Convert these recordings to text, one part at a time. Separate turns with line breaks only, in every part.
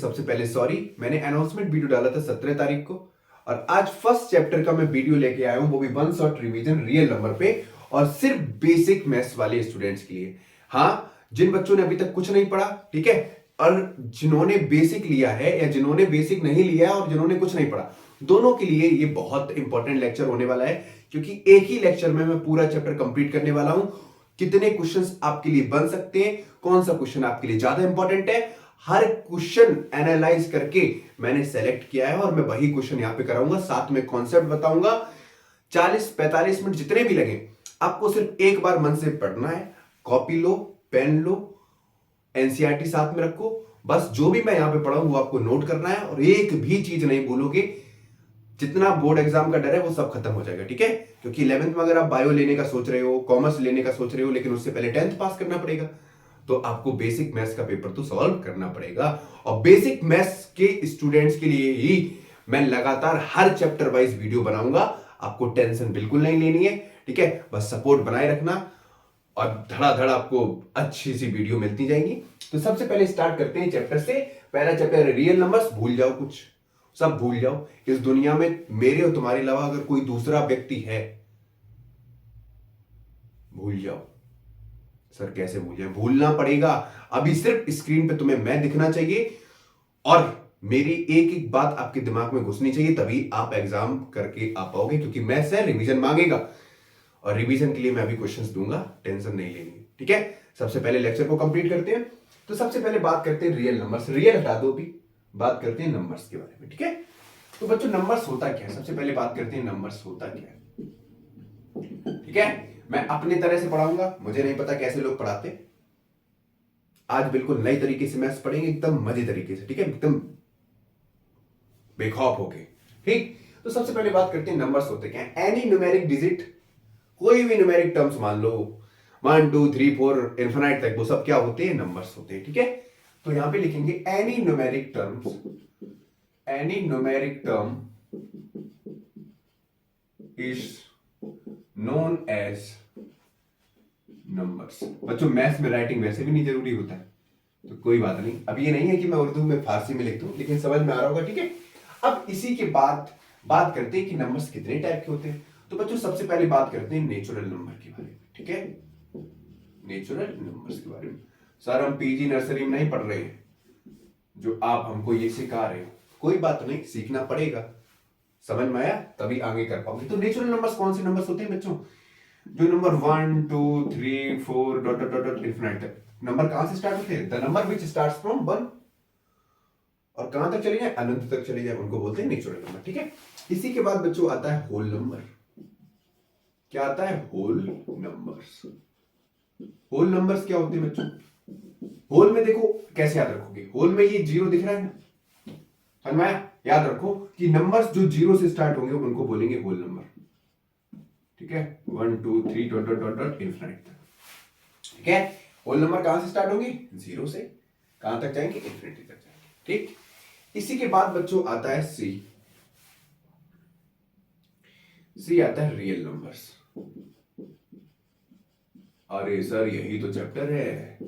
सबसे पहले सॉरी, मैंने अनाउंसमेंट वीडियो डाला था 17 तारीख को और आज फर्स्ट चैप्टर का मैं वीडियो लेके आया हूं, वो भी one shot revision real number पे और सिर्फ बेसिक मैथ्स वाले स्टूडेंट्स के लिए। हाँ, जिन बच्चों ने अभी तक कुछ नहीं पढ़ा, ठीक है, और जिन्होंने बेसिक लिया है या जिन्होंने बेसिक नहीं लिया है और जिन्होंने कुछ नहीं पढ़ा, दोनों के लिए ये बहुत इंपॉर्टेंट लेक्चर होने वाला है, क्योंकि एक ही लेक्चर में मैं पूरा चैप्टर कंप्लीट करने वाला हूं। कितने क्वेश्चंस आपके लिए बन सकते हैं, कौन सा क्वेश्चन आपके लिए ज्यादा इंपॉर्टेंट है, हर क्वेश्चन एनालाइज करके मैंने सेलेक्ट किया है और मैं वही क्वेश्चन यहां पे कराऊंगा, साथ में कॉन्सेप्ट बताऊंगा। 40-45 मिनट जितने भी लगे, आपको सिर्फ एक बार मन से पढ़ना है। कॉपी लो, पेन लो, एनसीईआरटी साथ में रखो, बस जो भी मैं यहां पे पढ़ाऊं वो आपको नोट करना है और एक भी चीज नहीं भूलोगे। जितना बोर्ड एग्जाम का डर है वो सब खत्म हो जाएगा, ठीक है, क्योंकि 11th में अगर आप बायो लेने का सोच रहे हो, कॉमर्स लेने का सोच रहे हो, लेकिन उससे पहले 10th पास करना पड़ेगा, तो आपको बेसिक मैथ्स का पेपर तो सॉल्व करना पड़ेगा। और बेसिक मैथ्स के स्टूडेंट्स के लिए ही मैं लगातार हर चैप्टर वाइज वीडियो बनाऊंगा। आपको टेंशन बिल्कुल नहीं लेनी है, ठीक है, बस सपोर्ट बनाए रखना और धड़ाधड़ आपको अच्छी सी वीडियो मिलती जाएंगी। तो सबसे पहले स्टार्ट करते हैं चैप्टर से। पहला चैप्टर है रियल नंबर्स। भूल जाओ, कुछ सब भूल जाओ। इस दुनिया में मेरे और तुम्हारे अलावा अगर कोई दूसरा व्यक्ति है, भूल जाओ। सर कैसे भूल जाए? भूलना पड़ेगा। अभी सिर्फ स्क्रीन पे तुम्हें मैं दिखना चाहिए और मेरी एक एक बात आपके दिमाग में घुसनी चाहिए, तभी आप एग्जाम करके आ पाओगे, क्योंकि मैथ्स है, रिवीजन मांगेगा और रिवीजन के लिए मैं अभी क्वेश्चंस दूंगा, टेंशन नहीं लेनी, ठीक है। सबसे पहले लेक्चर को कंप्लीट करते हैं। तो सबसे पहले बात करते हैं रियल नंबर्स। रियल हटा दो, अभी बात करते हैं नंबर्स के बारे में, ठीक है। तो बच्चों, नंबर्स होता क्या है? सबसे पहले बात करते हैं नंबर्स होता क्या है, ठीक है। मैं अपने तरह से पढ़ाऊंगा, मुझे नहीं पता कैसे लोग पढ़ाते। आज बिल्कुल नई तरीके से मैथ्स पढ़ेंगे, एकदम मजे तरीके से, ठीक है, एकदम बेखौफ होके, ठीक। तो सबसे पहले बात करते हैं नंबर्स होते क्या है। एनी न्यूमेरिक डिजिट, कोई भी न्यूमेरिक टर्म्स मान लो, 1 2 3 4 इन्फिनाइट तक, वो सब क्या होते हैं? नंबर्स होते हैं, ठीक है। तो यहां पे लिखेंगे any numeric terms, any numeric term is known as numbers. बच्चों, मैथ्स में राइटिंग वैसे भी नहीं जरूरी होता है, तो कोई बात नहीं। अब ये नहीं है कि मैं उर्दू में फारसी में लिख दूं, लेकिन समझ में आ रहा होगा, ठीक है। अब इसी के बाद बात करते हैं कि नंबर्स कितने टाइप के होते हैं। तो बच्चों, सबसे पहले बात करते हैं नेचुरल नंबर के बारे में, ठीक है, नेचुरल नंबर्स के बारे में। सर, हम पीजी नर्सरी में नहीं पढ़ रहे हैं जो आप हमको ये सिखा रहे हो। कोई बात नहीं, सीखना पड़ेगा, समझ में आया तभी आगे कर पाओगे। तो नेचुरल नंबर्स कौन से नंबर्स होते हैं बच्चों? जो number 1 2 3 4 dot dot dot infinite तक, नंबर कहां से स्टार्ट होते हैं? The number which starts from 1 और कहां तक चले जाए? अनंत तक चले जाए, उनको बोलते हैं नेचुरल नंबर, ठीक है। इसी के बाद बच्चों आता है होल नंबर। क्या आता है? Whole numbers. होल नंबर्स क्या होते हैं बच्चों? होल में देखो, कैसे याद रखोगे? होल में ये जीरो दिख रहा है ना, समझ में आया? याद रखो कि नंबर्स जो जीरो से स्टार्ट होंगे उनको बोलेंगे होल नंबर, ठीक है। 1 2 3 dot dot dot dot infinite तक, ठीक है। होल नंबर कहां से स्टार्ट होंगे? जीरो से। कहां तक जाएंगे? इन्फिनिटी तक जाएंगे, ठीक। इसी के बाद बच्चों आता है सी। सी आता है रियल नंबर्स। अरे सर, यही तो चैप्टर है।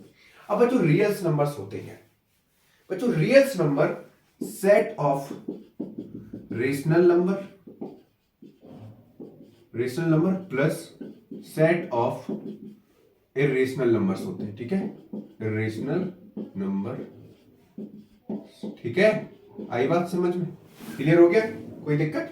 अब बच्चों, रियल्स नंबर्स होते हैं बच्चों, reals number set of rational number, rational number plus set of irrational numbers होते हैं, ठीक है, इरेशनल नंबर, ठीक है। आई बात समझ में? क्लियर हो गया? कोई दिक्कत?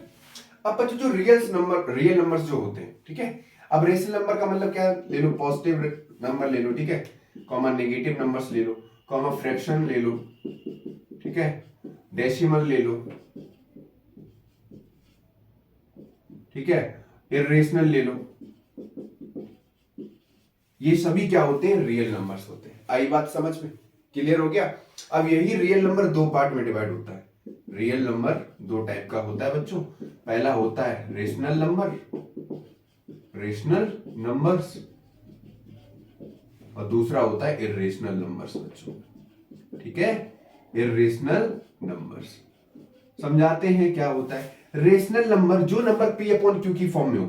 अब बच्चों, जो रियल नंबर्स जो होते हैं, ठीक है। अब रेशनल नंबर का मतलब क्या ले लो? पॉजिटिव नंबर ले लो, ठीक है, कॉमा नेगेटिव नंबर्स ले लो, कॉमा फ्रैक्शन ले लो, ठीक है, डेसिमल ले लो, ठीक है, इरेशनल ले लो। ये सभी क्या होते हैं? रियल नंबर्स होते हैं। आई बात समझ में? क्लियर हो गया? अब यही रियल नंबर दो पार्ट में डिवाइड होता है। रियल नंबर दो टाइप का होता है बच्चों। पहला होता है रेशनल नंबर, रेशनल नंबर्स, और दूसरा होता है इरेशनल नंबर्स बच्चों, ठीक है, इरेशनल नंबर्स। समझाते हैं क्या होता है। रेशनल नंबर, जो नंबर पी अपॉन क्यू की फॉर्म में हो,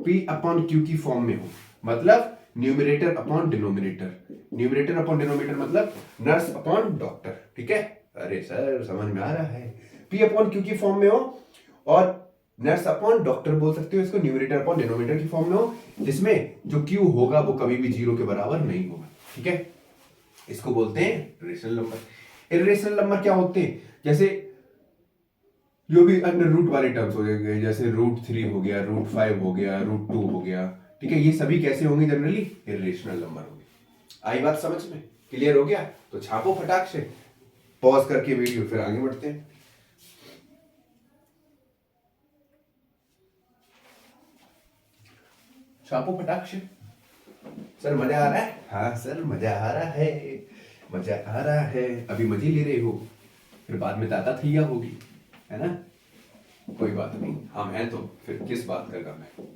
पी अपॉन क्यू की फॉर्म में हो, मतलब numerator upon denominator, numerator upon denominator मतलब नर्स अपॉन डॉक्टर, ठीक है, अरे सर समझ में आ रहा है, पी अपॉन क्यू की फॉर्म में हो और नर्स अपॉन डॉक्टर बोल सकते हो इसको, न्यूमरेटर अपॉन डिनोमिनेटर की फॉर्म में हो, जिसमें जो क्यू होगा वो कभी भी 0 के बराबर नहीं होगा। ठीक है, इसको बोलते हैं इर्रेशनल नंबर। इर्रेशनल नंबर क्या होते हैं, जैसे जो भी अंडर रूट वाले टर्म्स हो गए, जैसे √3 हो गया, √5 हो गया, √2 हो गया, ठीक है, ये सभी कैसे होंगे, जनरली इर्रेशनल नंबर होंगे। आई बात समझ में, क्लियर हो गया? तो छापो फटाक से, पॉज करके वीडियो, फिर आगे बढ़ते हैं। छापो फटाक से। सर मजा आ रहा है? हाँ सर मजा आ रहा है, मजा आ रहा है। अभी मजे ले रहे हो, फिर बाद में ताता थैया होगी, है ना? कोई बात नहीं, हम हैं तो फिर किस बात का गम है।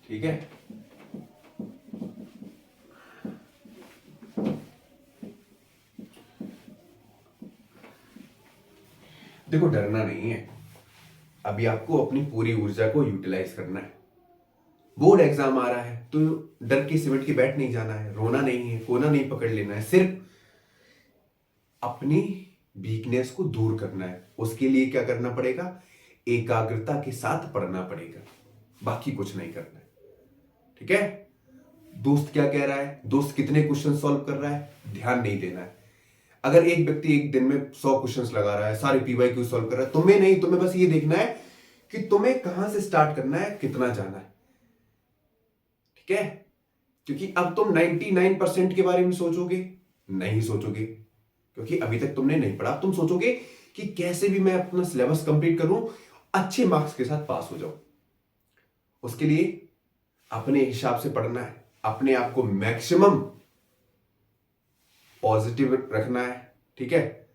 ठीक है, देखो डरना नहीं है, अभी आपको अपनी पूरी ऊर्जा को यूटिलाइज करना है। बोर्ड एग्जाम आ रहा है तो डर के सिमट के बैठ नहीं जाना है, रोना नहीं है, कोना नहीं पकड़ लेना है, सिर्फ अपनी वीकनेस को दूर करना है। उसके लिए क्या करना पड़ेगा, एकाग्रता के साथ पढ़ना पड़ेगा, बाकी कुछ नहीं करना है। ठीक है, दोस्त क्या कह रहा है, दोस्त कितने क्वेश्चन सॉल्व कर रहा है, ध्यान नहीं देना है। अगर एक व्यक्ति एक दिन में 100 क्वेश्चंस लगा रहा है, सारे PYQ सॉल्व कर रहा है, तुम्हें नहीं, तुम्हें बस ये देखना है कि तुम्हें कहां से स्टार्ट करना है, कितना जाना है। ठीक है, क्योंकि अब तुम 99% के बारे में सोचोगे नहीं सोचोगे, क्योंकि अभी तक तुमने नहीं पढ़ा। तुम सोचोगे कि कैसे भी मैं अपना सिलेबस कंप्लीट करूं, अच्छे मार्क्स के साथ पास हो जाऊं। उसके लिए अपने हिसाब से पढ़ना है, अपने आप को मैक्सिमम पॉजिटिव रखना है। ठीक है,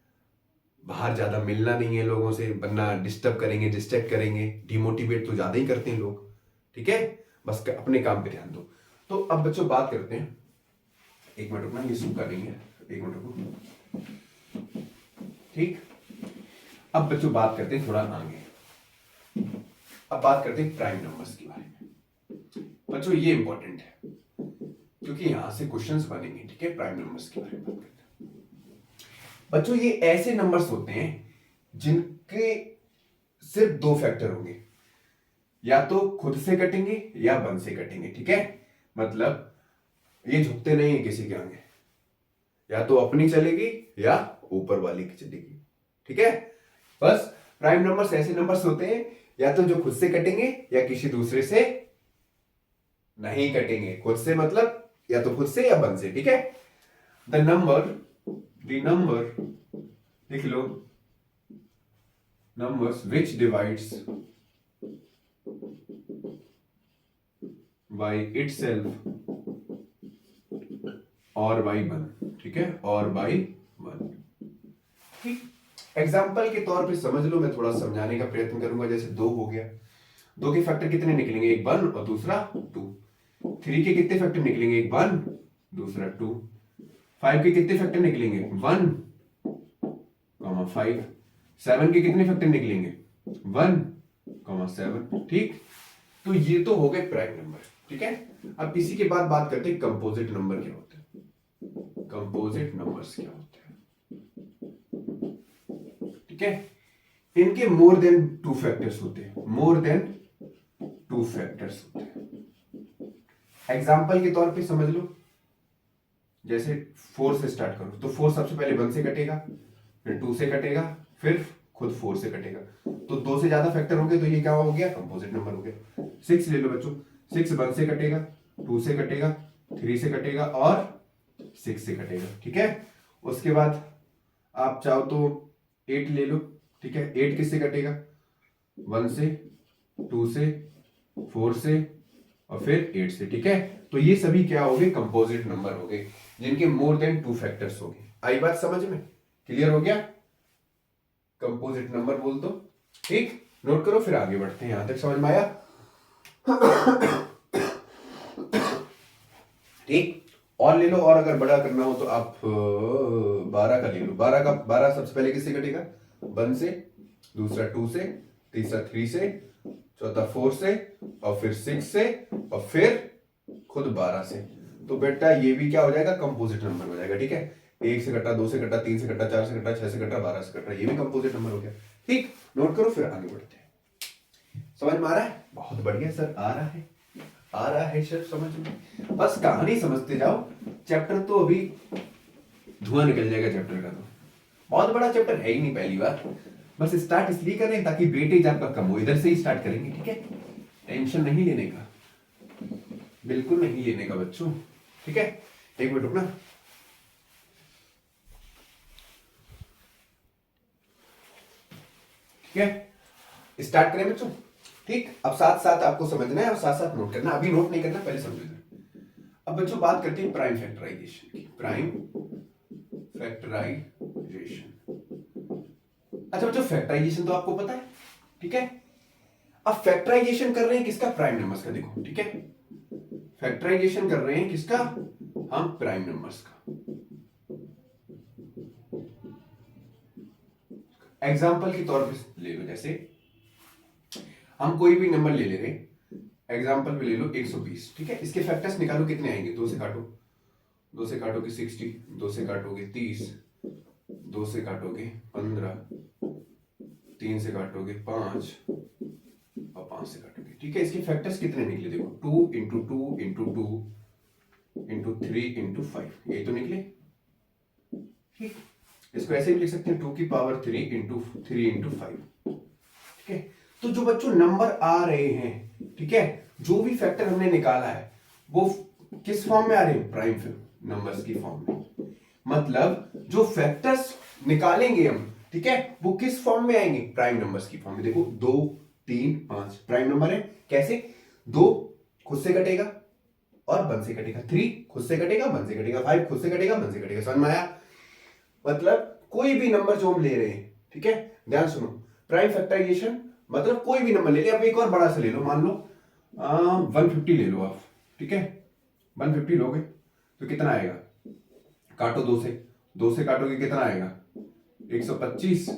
बाहर ज्यादा मिलना नहीं है लोगों से, वरना डिस्टर्ब करेंगे, डिस्ट्रैक्ट करेंगे, डिमोटिवेट तो ज्यादा ही करते हैं लोग। ठीक है, बस अपने काम पे ध्यान दो। तो अब बच्चों बात करते हैं, एक मिनट रुकना, ये सूखा नहीं है, एक मिनट रुको। ठीक, अब बच्चों बात करते हैं थोड़ा आगे, अब बात करते हैं प्राइम नंबर्स के बारे में। बच्चों ये इंपॉर्टेंट है क्योंकि यहां से क्वेश्चंस बनेंगे। ठीक है, प्राइम नंबर्स के बारे में बात करते हैं। बच्चों ये ऐसे नंबर्स होते हैं जिनके सिर्फ 2 फैक्टर होंगे, या तो खुद से कटेंगे या 1 से कटेंगे। ठीक है, मतलब ये झुकते नहीं है किसी के आगे, या तो अपनी चलेगी या ऊपर वाले की चलेगी। ठीक है, बस प्राइम नंबर्स ऐसे नंबर्स होते हैं या तो जो खुद से कटेंगे या किसी दूसरे से नहीं कटेंगे। खुद से मतलब या तो खुद से या 1 से। ठीक है, द नंबर लिख लो, numbers which divides by itself और बाय 1। ठीक है, और बाय 1। ठीक, एग्जाम्पल के तौर पे समझ लो, मैं थोड़ा समझाने का प्रयत्न करूंगा। जैसे 2 हो गया, 2 के फैक्टर कितने निकलेंगे, एक 1 और दूसरा 2। 3 के कितने फैक्टर निकलेंगे, एक 1 दूसरा 2। 5 के कितने फैक्टर निकलेंगे, 1 5। 7 के कितने फैक्टर निकलेंगे, 1 7। ठीक, तो ये तो हो गए प्राइम नंबर। ठीक है, अब इसी के बाद बात करते हैं कंपोजिट नंबर क्या होते हैं। कंपोजिट नंबर्स क्या होते हैं, ठीक है, इनके मोर देन 2 फैक्टर्स होते हैं, मोर देन 2 फैक्टर्स होते हैं। एग्जाम्पल के तौर पे समझ लो, जैसे 4 से स्टार्ट करो तो 4 सबसे पहले 1 से कटेगा, फिर 2 से कटेगा, फिर खुद 4 से कटेगा। तो 2 से ज्यादा फैक्टर हो गए तो ये क्या हो गया, कंपोजिट नंबर हो गया। 6 ले लो बच्चों, 6 1 से कटेगा, 2 से कटेगा, 3 से कटेगा और 6 से कटेगा। ठीक है, उसके बाद आप चाहो तो 8 ले लो। ठीक है, 8 किससे कटेगा, 1 से, 2 से, 4 से और फिर 8 से। ठीक है, तो ये सभी क्या हो गए, कंपोजिट नंबर हो गए, जिनके मोर देन 2 फैक्टर्स हो गए। आई बात समझ में, क्लियर हो गया, कंपोजिट नंबर बोल दो। ठीक, नोट करो, फिर आगे बढ़ते हैं। यहां तक समझ में आया? ठीक, और ले लो, और अगर बड़ा करना हो तो आप 12 का ले लो। 12 सबसे पहले किससे कटेगा, 1 से, दूसरा 2 से, तीसरा 3 से, चौथा 4 से और फिर 6 से और फिर खुद 12 से। तो बेटा ये भी क्या हो जाएगा, कंपोजिट नंबर हो जाएगा। ठीक है, 1 से कटा, 2 से कटा, 3 से कटा, 4 से कटा, 6 से कटा, 12 से कटा, ये भी कंपोजिट नंबर हो गया। ठीक, नोट करो फिर आगे बढ़ते हैं। समझ में आ रहा है? बहुत बढ़िया सर, आ रहा है सर समझ में। बस कहानी समझते जाओ, चैप्टर तो अभी धुआं निकल जाएगा चैप्टर का। तो बहुत बड़ा चैप्टर है ही नहीं पहली बार, बस स्टार्ट इसलिए कर रहे हैं ताकि वेटेज आपका कम हो। इधर से ही स्टार्ट करेंगे, ठीक है? टेंशन नहीं लेने का, बिल्कुल नहीं लेने का बच्चों, ठीक है? एक मिनट रुकना। ठीक है, स्टार्ट करें बच्चों। ठीक, अब साथ साथ आपको समझना है और साथ साथ नोट करना। अभी नोट नहीं करना, पहले समझ लेना। अब बच्चों बात करते हैं प्राइम फैक्टराइजेशन की। Prime factorisation. अच्छा बच्चों, फैक्टराइजेशन तो आपको पता है, ठीक है? अब फैक्टराइजेशन कर रहे हैं किसका? प्राइम नंबर्स का। देखो, ठीक है, फैक्टराइजेशन कर रहे हैं किसका? हम प्राइम नंबर्स का। एग्जाम्पल के तौर पे ले लो, जैसे हम कोई भी नंबर ले ले रहे, एग्जाम्पल में ले लो 120, ठीक है? इसके फैक्टर्स निकालो, कितने आएंगे? 2 से काटो, 2 से काटोगे 60, 2 से काटोगे 30, 2 से काटोगे 15, 3 से काटोगे 5 और 5 से काटोगे, ठीक है? इसके फैक्टर्स कितने निकले? देखो 2 इंटू 2 इंटू 2 इंटू 3 इंटू 5, यही तो निकले। ठीक, इसको ऐसे भी लिख सकते हैं 2 की पावर 3 इंटू 3 इंटू 5, ठीक है? तो जो बच्चों नंबर आ रहे हैं, ठीक है, जो भी फैक्टर हमने निकाला है वो किस फॉर्म में आ रहे हैं? प्राइम नंबर्स की फॉर्म में। मतलब जो फैक्टर्स निकालेंगे हम, ठीक है, वो किस फॉर्म में आएंगे? प्राइम नंबर्स की फॉर्म में। देखो 2 3 5 प्राइम नंबर है। कैसे? 2 खुद से कटेगा और 1 से कटेगा, 3 खुद से कटेगा 1 से कटेगा, 5 खुद से कटेगा 1 से कटेगा। समझ में आया? मतलब कोई भी नंबर जो हम ले रहे हैं, ठीक है, ध्यान सुनो, प्राइम फैक्टराइजेशन मतलब कोई भी नंबर ले लिया। अब एक और बड़ा सा ले लो, मान लो 150 ले लो आप, ठीक है? 150 लोगे तो कितना आएगा? काटो 2 से काटोगे कितना आएगा? 125।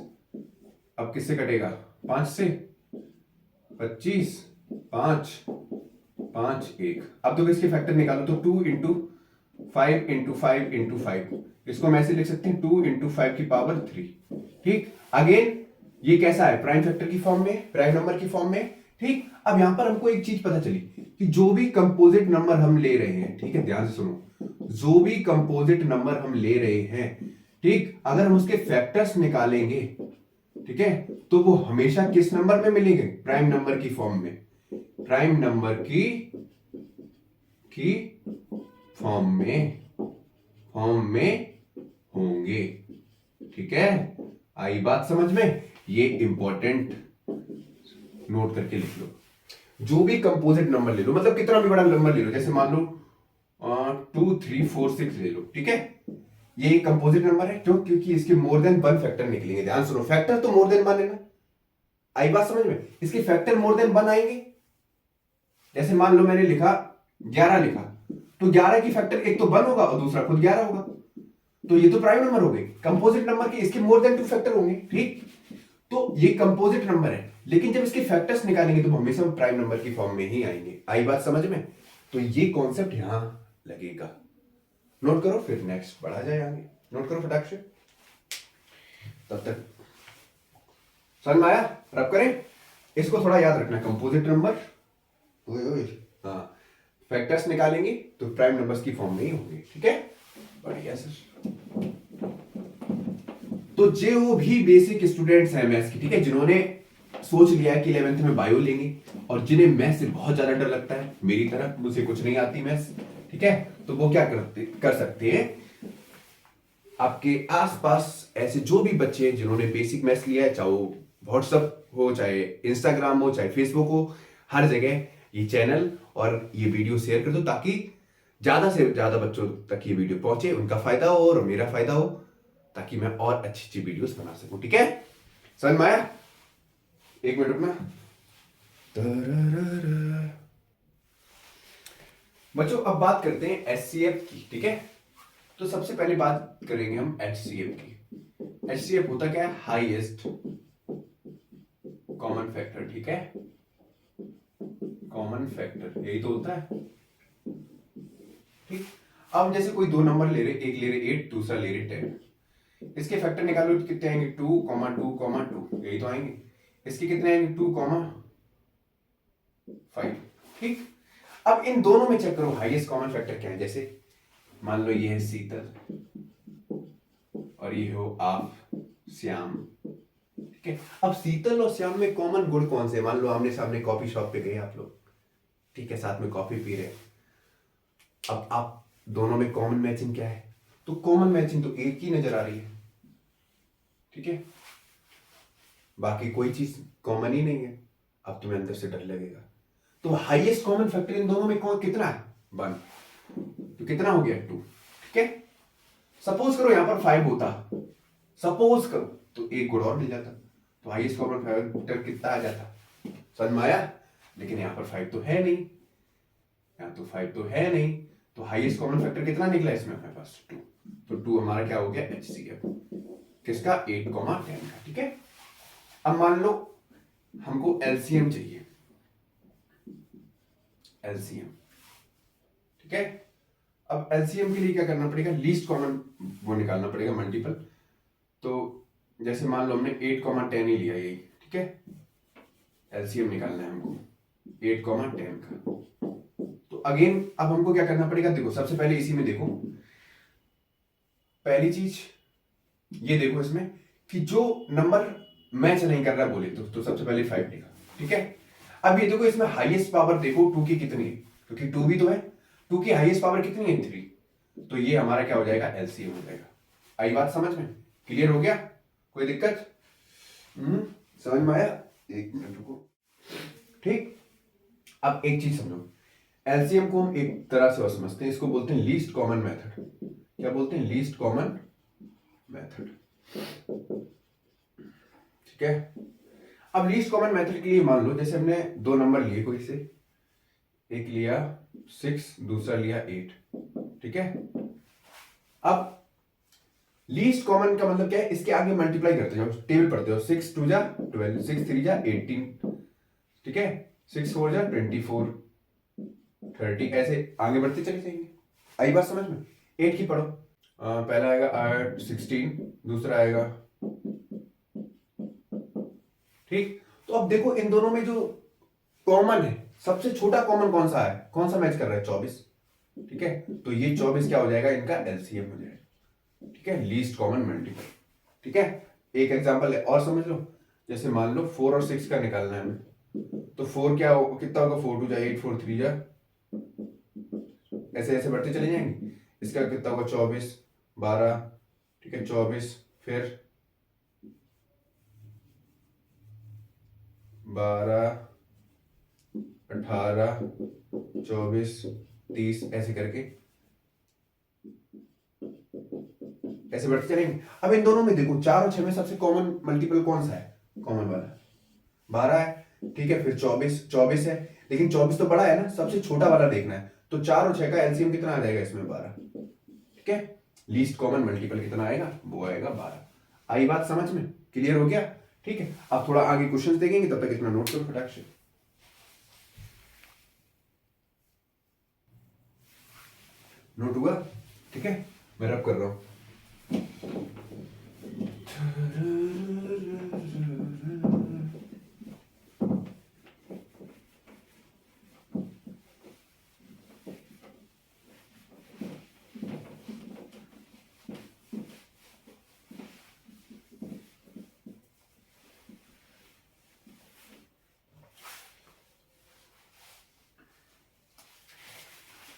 अब किससे कटेगा? 5 से। 25 5 5 1। अब देखो इसके फैक्टर निकालो तो 2 इंटू 5 इंटू 5 इंटू 5, इसको हम ऐसे लिख सकते हैं 2 इंटू 5 की पावर 3। ठीक, अगेन ये कैसा है? प्राइम फैक्टर की फॉर्म में, प्राइम नंबर की फॉर्म में। ठीक, अब यहां पर हमको एक चीज पता चली कि जो भी कंपोजिट नंबर हम ले रहे हैं, ठीक है, ध्यान से सुनो, जो भी कंपोजिट नंबर हम ले रहे हैं, ठीक, अगर हम उसके फैक्टर्स निकालेंगे, ठीक है, तो वो हमेशा किस नंबर में मिलेंगे? प्राइम नंबर की फॉर्म में। प्राइम नंबर की फॉर्म में होंगे, ठीक है? आई बात समझ में? ये इंपॉर्टेंट नोट करके लिख लो। जो भी कंपोजिट नंबर ले लो, मतलब कितना भी बड़ा नंबर ले लो, जैसे मान लो 2 3 4 6 ले लो, ठीक है, ये कंपोजिट नंबर है। क्यों? क्योंकि इसके मोर देन 1 फैक्टर निकलेंगे। ध्यान सुनो, फैक्टर तो मोर देन 1 है ना, आई बात समझ में? इसके फैक्टर मोर देन 1 आएंगे। जैसे मान लो मैंने लिखा 11 लिखा, तो 11 की फैक्टर एक तो 1 होगा और दूसरा खुद 11 होगा, तो ये तो प्राइम नंबर हो गए। कंपोजिट नंबर के इसके मोर देन 2 फैक्टर होंगे, ठीक? तो ये कंपोजिट नंबर है, लेकिन जब इसके फैक्टर्स निकालेंगे तो हमेशा प्राइम नंबर की फॉर्म में ही आएंगे। आई बात समझ में? तो ये कॉन्सेप्ट यहां लगेगा। नोट करो, फिर नेक्स्ट बढ़ा जाए आगे। नोट करो फटाक से, तब तक समझ में आया? रब करें, इसको थोड़ा याद रखना। कंपोजिट नंबर, हाँ, फैक्टर्स निकालेंगे तो प्राइम नंबर्स की फॉर्म में ही होंगे, ठीक है? बढ़िया सर। तो जो भी बेसिक स्टूडेंट्स हैं मैथ्स की, ठीक है, जिन्होंने सोच लिया है कि 11th में बायो लेंगे और जिन्हें मैथ्स से बहुत ज्यादा डर लगता है, मेरी तरह मुझे कुछ नहीं आती मैथ्स, ठीक है, तो वो क्या कर सकते हैं? आपके आसपास ऐसे जो भी बच्चे हैं जिन्होंने बेसिक मैथ्स लिया है, चाहे वो व्हाट्सएप हो, चाहे इंस्टाग्राम हो, चाहे फेसबुक हो, हर जगह ये चैनल और ये वीडियो शेयर कर दो ताकि ज्यादा से ज्यादा बच्चों तक ये वीडियो पहुंचे, उनका फायदा हो और मेरा फायदा हो, ताकि मैं और अच्छी अच्छी वीडियोस बना सकूं, ठीक है? समझ में आया? एक मिनट रुकना। बच्चों अब बात करते हैं एचसीएफ की, ठीक है? तो सबसे पहले बात करेंगे हम एचसीएफ की। एचसीएफ होता क्या है? हाईएस्ट कॉमन फैक्टर, ठीक है? कॉमन फैक्टर यही तो होता है, ठीक? अब जैसे कोई दो नंबर ले रहे, एक ले रहे 8, दूसरा ले रहे 10, इसके फैक्टर निकालो तो कितने आएंगे 2, 2, 2, यही तो आएंगे। इसके कितने आएंगे 2, 5। ठीक, अब इन दोनों में चेक करो हाईएस्ट कॉमन फैक्टर क्या है। जैसे मान लो ये है शीतल और ये हो आप श्याम। ठीक है, अब शीतल और श्याम में कॉमन गुण कौन से? मान लो आमने सामने कॉफी शॉप पे गए आप लोग, ठीक है, साथ में कॉफी पी रहे हैं। अब आप दोनों में कॉमन मैचिंग क्या है? तो कॉमन मैचिंग तो एक ही नजर आ रही है। ठीक है, बाकी कोई चीज कॉमन ही नहीं है। अब तुम्हें अंदर से डर लगेगा। तो हाईएस्ट कॉमन फैक्टर इन दोनों में कौन कितना है? 1। तो कितना हो गया 2। ठीक है, सपोज करो यहां पर 5 होता, सपोज करो, तो एक गुण और मिल जाता, तो हाईएस्ट कॉमन फैक्टर कितना आ जाता? समझ में आया? लेकिन यहां पर 5 तो है नहीं, यहां तो 5 तो है नहीं, तो हाईएस्ट कॉमन फैक्टर कितना निकला इसमें अपने पास? 2। तो 2 हमारा क्या हो गया? HCF किसका? 8, 10 का। ठीक है, अब मान लो हमको एलसीएम चाहिए, एलसीएम। ठीक है, अब एलसीएम के लिए क्या करना पड़ेगा? लीस्ट कॉमन वो निकालना पड़ेगा, मल्टीपल। तो जैसे मान लो हमने 8, 10 ही लिया यही। ठीक है, एलसीएम निकालना है हमको 8, 10 का। तो अगेन अब हमको क्या करना पड़ेगा? देखो सबसे पहले इसी में देखो, पहली चीज ये देखो इसमें कि जो नंबर मैच नहीं कर रहा बोले तो सबसे पहले 5 लिखा। ठीक है, अब ये देखो इसमें हाईएस्ट पावर देखो 2 की कितनी है, क्योंकि 2 भी तो है। 2 की हाईएस्ट पावर कितनी है? 3। तो ये हमारा क्या हो जाएगा? एलसीएम हो जाएगा। आई बात समझ में? क्लियर हो गया? कोई दिक्कत? समझ में आया? एक मिनट रुको। ठीक, अब एक चीज समझो, एलसीएम को हम एक तरह से और समझते हैं, इसको बोलते हैं लीस्ट कॉमन मेथड। क्या बोलते हैं? Least common method. ठीक है, अब लीस्ट कॉमन मेथड के लिए मान लो जैसे हमने दो नंबर लिए कोई से, एक लिया 6, दूसरा लिया 8। ठीक है, अब लीस्ट कॉमन का मतलब क्या है? इसके आगे मल्टीप्लाई करते जाओ, टेबल पढ़ते हो। 6 2 जा 12, 6 3 जा 18। ठीक है, 6 4 जा 24, 30, ऐसे आगे बढ़ते चले जाएंगे। आई बात समझ में? 8 की पढ़ो, पहला आएगा 16, दूसरा आएगा। ठीक, तो अब देखो इन दोनों में जो कॉमन है, सबसे छोटा कॉमन कौन सा है? कौन सा मैच कर रहा है? 24। ठीक है, तो ये 24 क्या हो जाएगा? इनका एलसीएम हो जाएगा। ठीक है, लीस्ट कॉमन मल्टीपल। ठीक है, एक एग्जांपल है और समझ लो, जैसे मान लो 4 और 6 का निकालना है हमें, तो 4 क्या हो, कितना होगा? 4 2 जा 8, 4 3 जा, ऐसे ऐसे बढ़ते चले जाएंगे। इसका कितना होगा? 24 12। ठीक है, 24 फिर 12 18 24 30, ऐसे करके ऐसे बढ़ते चलेंगे। अब इन दोनों में देखो 4 और 6 में सबसे कॉमन मल्टीपल कौन सा है? कॉमन वाला 12 है। ठीक है, फिर 24 है, लेकिन 24 तो बड़ा है ना, सबसे छोटा वाला देखना है। तो 4 और 6 का एलसीएम कितना आ जाएगा इसमें? 12। ठीक है, लीस्ट कॉमन मल्टीपल कितना आएगा? वो आएगा 12। आई बात समझ में? क्लियर हो गया? ठीक है, अब थोड़ा आगे क्वेश्चंस देखेंगे, तब तक इतना नोट करो फटाक से। नोट हुआ? ठीक है, मैं रब कर रहा हूं।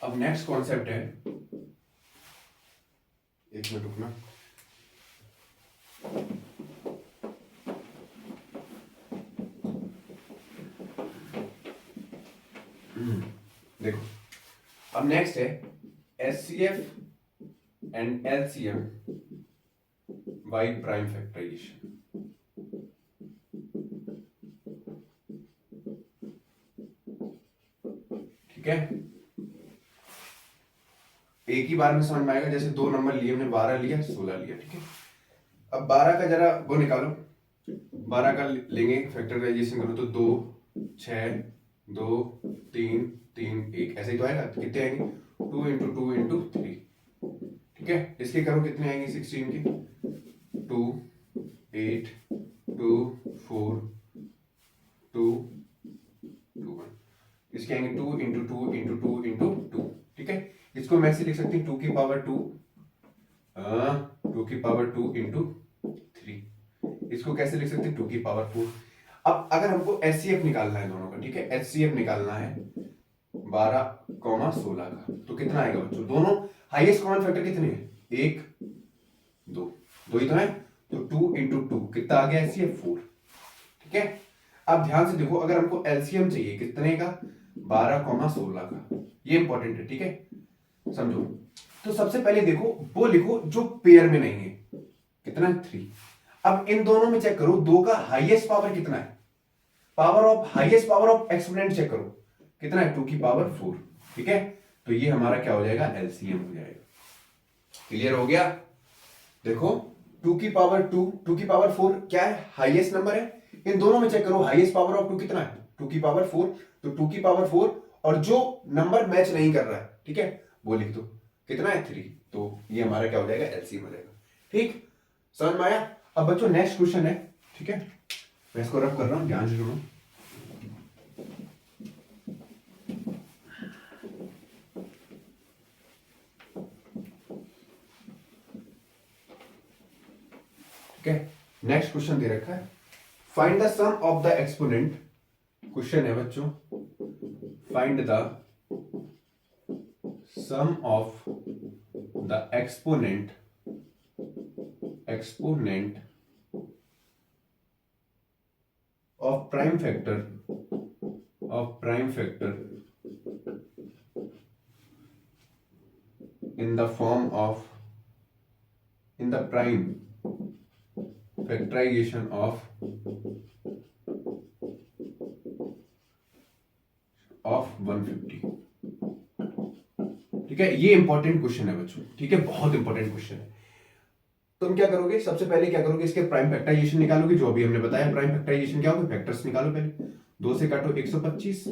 अब नेक्स्ट कॉन्सेप्ट है, एक मिनट रुकना। देखो अब नेक्स्ट है HCF and LCM by prime factorisation. ठीक है, एक ही बार में समझ में आएगा। जैसे दो नंबर लिए हमने, 12 लिया 16 लिया। ठीक है, अब 12 का जरा वो निकालो, 12 का लेंगे फैक्टराइजेशन करो तो 2 6 2 3 3 1, ऐसे ही तो आएगा। कितने आएंगे? 2 इंटू 2 इंटू 3, ठीक है। इसके करो कितने आएंगे 16 के, 2 8 2 4 2 2 1, इसके आएंगे 2 इंटू 2 इंटू 2 इंटू 2, ठीक है। इसको मैं ऐसे लिख सकती हूँ 2 की पावर 2 2 की पावर 2 इंटू 3। इसको कैसे लिख सकते हैं 2 की पावर 4। अब अगर हमको एचसीएफ निकालना है दोनों का, ठीक है, एचसीएफ निकालना है 12,16 का, तो कितना आएगा बच्चों, दोनों हाईएस्ट कॉमन फैक्टर कितने हैं, 1 2 2 ही तो है, तो 2 इंटू 2 कितना आ गया एचसीएफ 4, ठीक है। अब ध्यान से देखो, अगर हमको एलसीएम चाहिए कितने का, 12,16 का, ये इंपॉर्टेंट है, ठीक है, समझो। तो सबसे पहले देखो वो लिखो जो पेयर में नहीं है, कितना है 3। अब इन दोनों में चेक करो, दो का हाईएस्ट पावर कितना है, power of highest power of exponent check करो कितना है, 2 की पावर 4, ठीक है। तो ये हमारा क्या हो जाएगा, एलसीएम हो जाएगा। क्लियर हो गया। देखो 2 की पावर 2 की पावर 4 क्या है, हाईएस्ट नंबर है। इन दोनों में चेक करो हाईएस्ट पावर ऑफ 2 कितना है, 2 की पावर 4, तो 2 की पावर 4 और जो नंबर मैच नहीं कर रहा है, ठीक है, वो लिख दो कितना है 3, तो ये हमारा क्या हो जाएगा, एलसीएम हो जाएगा। ठीक, समझ में आया। अब बच्चों नेक्स्ट क्वेश्चन है, ठीक है, मैं इसको रब कर रहा हूं, ध्यान से सुनो। ठीक है, नेक्स्ट क्वेश्चन दे रखा है, find the sum of the exponent. Question है बच्चों, find the sum of the exponent of prime factor in the form of prime factorization of 150। ठीक है, ये इंपॉर्टेंट क्वेश्चन है बच्चों, ठीक है, बहुत इंपॉर्टेंट क्वेश्चन है। तुम क्या करोगे, सबसे पहले क्या करोगे, इसके प्राइम फैक्टराइजेशन निकालोगे, जो अभी हमने बताया। प्राइम फैक्टराइजेशन क्या होगा, फैक्टर्स निकालो पहले। 2 से काटो 125,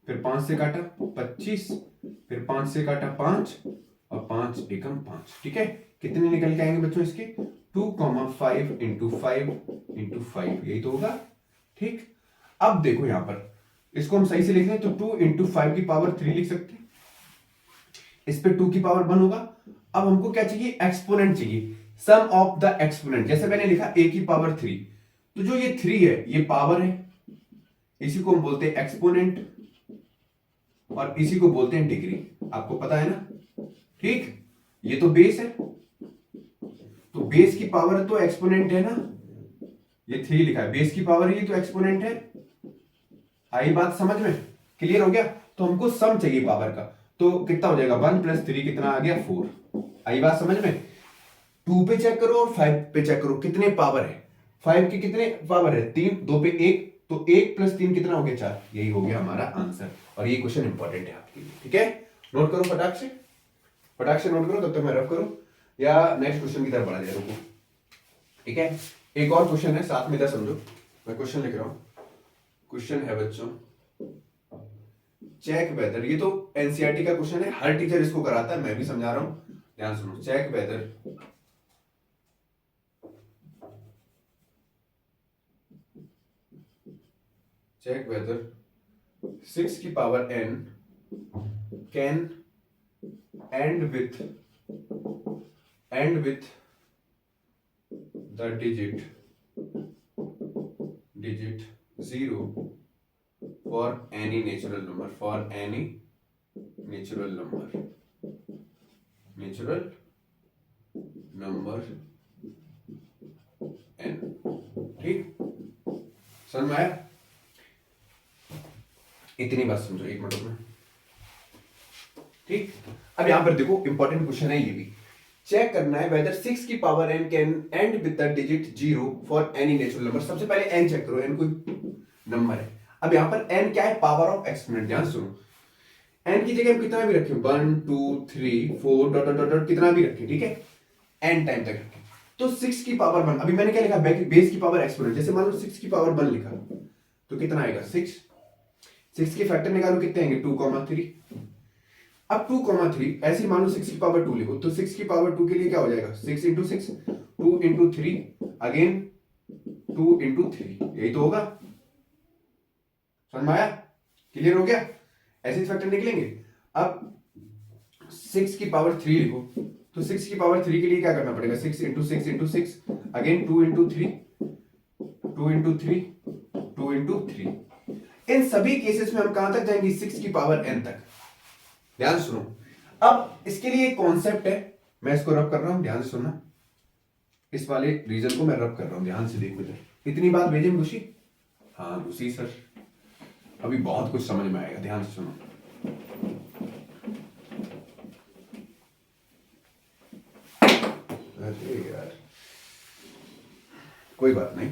फिर 5 से काटा 25, फिर 5 से काटा 5 और 5 एकम 5, ठीक है। कितने निकल के आएंगे बच्चों इसके, 2,5 इंटू 5 इंटू 5, यही तो होगा। ठीक, अब देखो यहां पर इसको हम सही से लिख दें तो 2 इंटू 5 की पावर 3 लिख सकते हैं, इस पे 2 की पावर 1 होगा। अब हमको क्या चाहिए, एक्सपोनेंट चाहिए, सम ऑफ द एक्सपोनेंट। जैसे मैंने लिखा a की पावर 3, तो जो ये 3 है ये पावर है, इसी को हम बोलते हैं एक्सपोनेंट और इसी को बोलते हैं डिग्री, आपको पता है ना। ठीक, ये तो बेस है, तो बेस की पावर तो एक्सपोनेंट है ना, ये 3 लिखा है, बेस की पावर है, ये तो एक्सपोनेंट है। आई बात समझ में, क्लियर हो गया। तो हमको सम चाहिए पावर का, तो कितना हो जाएगा, 1 + 3 कितना आ गया 4। आई बात समझ में। 2 पे चेक करो और 5 पे चेक करो कितने पावर है, 5 की कितने पावर है 3, 2 पे 1, तो 1 + 3 कितना हो गया 4, यही हो गया हमारा आंसर। और ये क्वेश्चन इंपॉर्टेंट है आपके लिए, ठीक है, नोट करो फटाक से नोट करो, तब तक मैं रफ करूं या नेक्स्ट क्वेश्चन की तरफ बढ़ा जाए, रुको। ठीक है, एक और क्वेश्चन है, साथ में इधर समझो, मैं क्वेश्चन लिख रहा हूं। क्वेश्चन है बच्चों, चेक वेदर, ये तो एनसीईआरटी का क्वेश्चन है, हर टीचर इसको कराता है, मैं भी समझा रहा हूं, ध्यान सुनो। चेक वेदर 6 की power n can end with the digit 0 for any natural number, n। ठीक, समझ में आया, इतनी बात समझो, एक मिनट में। ठीक, अब यहां पर देखो इंपॉर्टेंट क्वेश्चन है, ये भी चेक करना है वेदर 6 की power n can and with the digit 0 for any natural number. सबसे पहले n चेक करो, n कोई नंबर है। अब यहां पर n क्या है, पावर ऑफ एक्सपोनेंट। ध्यान सुनो, n की जगह हम कितना भी रखें, 1 2 3 4 डॉट डॉट डॉट कितना भी रखें, ठीक है, n टाइम तक रखें। तो 6 की पावर 1, अभी मैंने क्या लिखा, बेस की पावर एक्सपोनेंट। जैसे मान लो 6 की पावर 1 लिखा, तो कितना आएगा 6 के फैक्टर निकालो, कितने आएंगे 2, 3। अब 2,3 ऐसे मान लो 6 की पावर 2 लिखो, तो 6 की पावर 2 के लिए क्या हो जाएगा, 6 इंटू 6, 2 इंटू 3, अगेन 2 इंटू 3, यही तो होगा। समझ में आया, क्लियर हो गया, ऐसे फैक्टर निकलेंगे। अब 6 की पावर 3 लिखो, तो 6 की पावर 3 के लिए क्या करना पड़ेगा, 6 into 6 into 6, again 2 into 3, 2 into 3, 2 into 3। इन सभी केसेस में हम कहां तक जाएंगे, 6 की पावर n तक। ध्यान सुनो, अब इसके लिए एक कॉन्सेप्ट है, मैं इसको रब कर रहा हूं, ध्यान से सुनना, इस वाले रीजन को मैं रब कर रहा हूं, ध्यान से देखो इधर। इतनी बात भेजे घुसी, हाँ घुसी सर, अभी बहुत कुछ समझ में आएगा, ध्यान से सुनो। अरे यार कोई बात नहीं,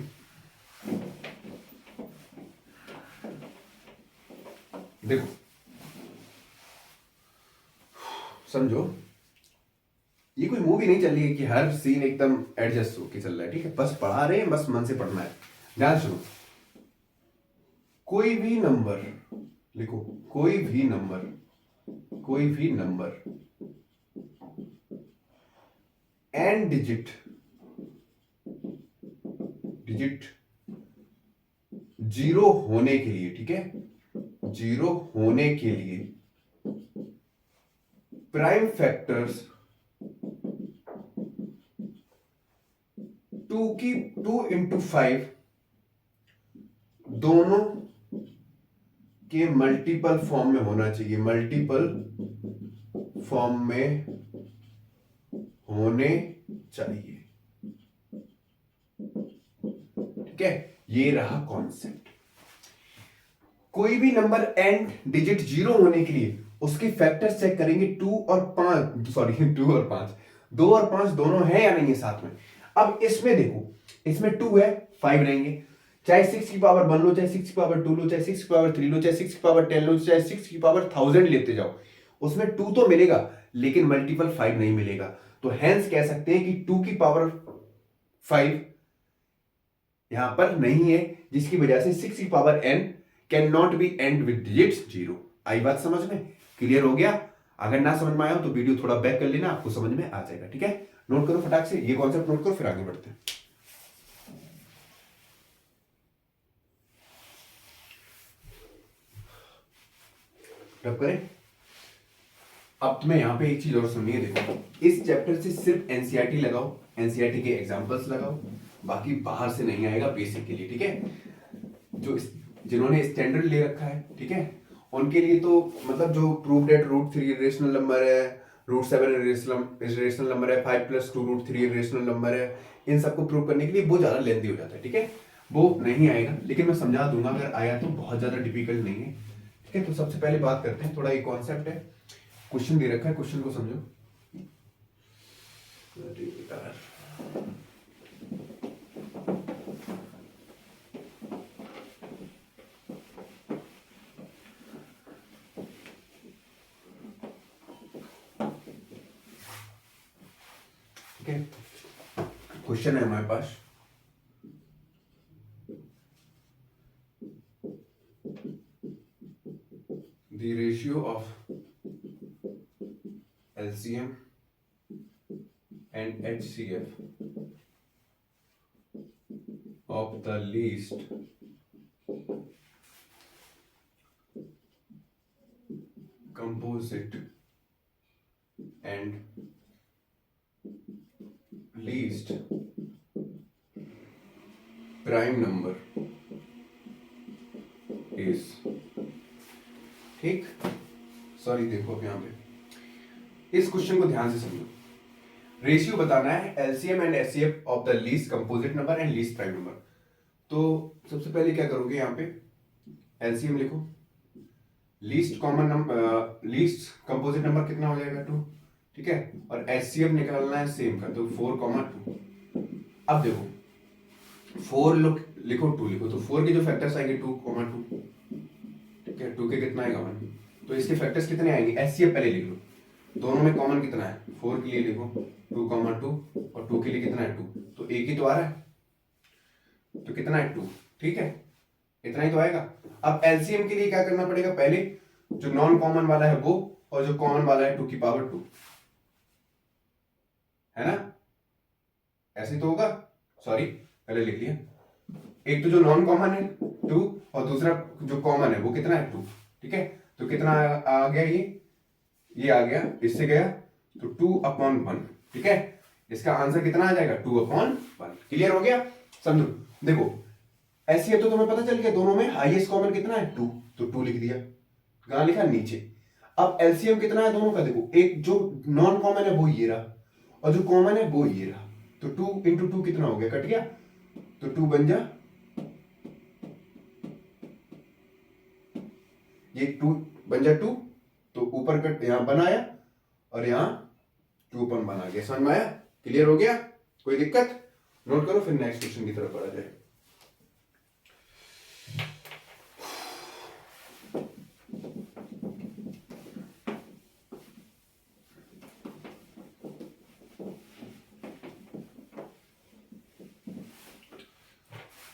देखो समझो, ये कोई मूवी नहीं चल रही है कि हर सीन एकदम एडजस्ट होके चल रहा है, ठीक है, बस पढ़ा रहे हैं, बस मन से पढ़ना है। ध्यान सुनो, कोई भी नंबर लिखो, कोई भी नंबर, कोई भी नंबर एन डिजिट जीरो होने के लिए, ठीक है, जीरो होने के लिए प्राइम फैक्टर्स 2 इंटू 5 दोनों के मल्टीपल फॉर्म में होना चाहिए, मल्टीपल फॉर्म में होने चाहिए, ठीक है, ये रहा कॉन्सेप्ट। कोई भी नंबर एंड डिजिट जीरो होने के लिए उसके फैक्टर्स चेक करेंगे, 2 और 5, सॉरी 2 और 5, 2 और 5 दोनों है या नहीं है साथ में। अब इसमें देखो, इसमें 2 है, 5 रहेंगे, चाहे 6 की पावर 1 लो, चाहे 6 की पावर 2 लो, चाहे 6 की पावर 3 लो, चाहे 6 की पावर 10 लो, चाहे 6 की पावर 1000 लेते जाओ, उसमें 2 तो मिलेगा लेकिन मल्टीपल 5 नहीं मिलेगा। तो हेंस कह सकते हैं कि 2 की पावर 5 यहां पर नहीं है, जिसकी वजह से 6 की power n can not be end with digits zero. आई बात समझ में, क्लियर हो गया। अगर ना समझ में आया तो वीडियो थोड़ा बैक कर लेना, आपको समझ में आ जाएगा, ठीक है। नोट करो फटाक से, ये कॉन्सेप्ट नोट करो, फिर आगे बढ़ते हैं। रब करें। अब तुम्हें यहां पे एक चीज और सुनिए, देखो इस चैप्टर से सिर्फ एनसीईआरटी लगाओ, एनसीईआरटी के एग्जांपल्स लगाओ, बाकी बाहर से नहीं आएगा बेसिक के लिए, ठीक है। जो जिन्होंने स्टैंडर्ड ले रखा है, ठीक है, उनके लिए तो मतलब जो प्रूव डेट √3 रेशनल नंबर है, √7 रेशनल नंबर है, 5+2 √3 रेशनल नंबर है, इन सबको प्रूव करने के लिए बहुत ज्यादा लेंथी हो जाता है, ठीक है, वो नहीं आएगा, लेकिन मैं समझा दूंगा, अगर आया तो बहुत ज्यादा डिफिकल्ट नहीं है, ठीक है। तो सबसे पहले बात करते हैं, थोड़ा एक कॉन्सेप्ट है, क्वेश्चन दे रखा है, क्वेश्चन को समझो। ठीक है, क्वेश्चन है हमारे पास, the ratio of LCM and HCF of the least composite and least prime number is, ठीक, सॉरी देखो अब यहां पे इस क्वेश्चन को ध्यान से समझो। रेशियो बताना है LCM and HCF of the least composite number and least prime number. तो सबसे पहले क्या करोगे, यहां पे एलसीएम लिखो, least common number, least composite number कितना हो जाएगा 2, ठीक है, और एचसीएफ निकालना है सेम का, तो 4,2। अब देखो 4 लिखो 2 लिखो, तो 4 के जो फैक्टर्स आएंगे 2,2, ठीक है, 2 के कितना आएगा 1, तो इसके फैक्टर्स कितने आएंगे, एचसीएफ पहले लिख लो, दोनों में कॉमन कितना है, 4 के लिए लिखो 2,2 और 2 के लिए कितना है 2, तो एक ही तो आ रहा है, तो कितना है 2, ठीक है, इतना ही तो आएगा। अब एलसीएम के लिए क्या करना पड़ेगा, पहले जो नॉन कॉमन वाला है वो और जो कॉमन वाला है 2 की पावर 2, है ना? ऐसे तो होगा, सॉरी पहले लिख लिया। एक तो जो नॉन कॉमन है 2 और दूसरा जो कॉमन है वो कितना है 2, ठीक है? तो कितना आ गया ये आ गया, इससे गया तो 2/1, ठीक है? इसका आंसर कितना आ जाएगा 2/1। क्लियर हो गया? समझो, देखो एचसीएफ तो तुम्हें पता चल गया, दोनों में हाईएस्ट कॉमन कितना है 2, तो 2 लिख दिया, कहां लिखा नीचे। अब एलसीएम कितना है दोनों का, देखो एक जो नॉन कॉमन है वो ये रहा और जो कॉमन है वो ये रहा, तो 2 × 2 कितना हो गया, कट गया, तो 2 बन जा, ये 2 बन जा 2, तो ऊपर कट यहां बनाया और यहां 2/1 बना गया। समझ में आया? क्लियर हो गया? कोई दिक्कत? नोट करो, फिर नेक्स्ट क्वेश्चन की तरफ बढ़ा जाए।